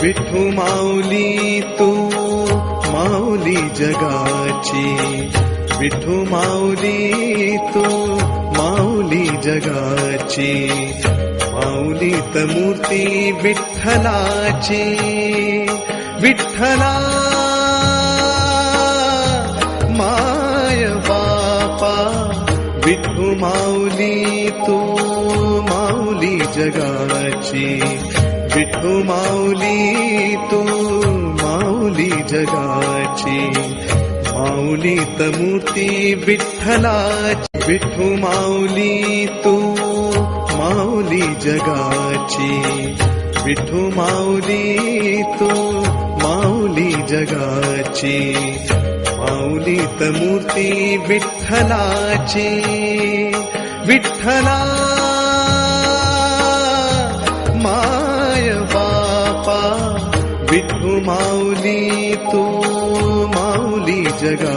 विठू माऊली तू माऊली जगाची, विठू माऊली तू माऊली जगाची, माऊलीत मूर्ती विठ्ठलाची, विठ्ठला माय बापा, विठू माऊली तू माऊली जगाची, विठू माऊली तू माऊली जगाची, माऊलीत मूर्ती विठ्ठलाची, विठू माऊली तू माऊली जगाची, विठू माऊली तू माऊली जगाची, माऊलीत मूर्ती विठ्ठलाची, विठ्ठला माय बापा, विठू माऊली तू माऊली जगा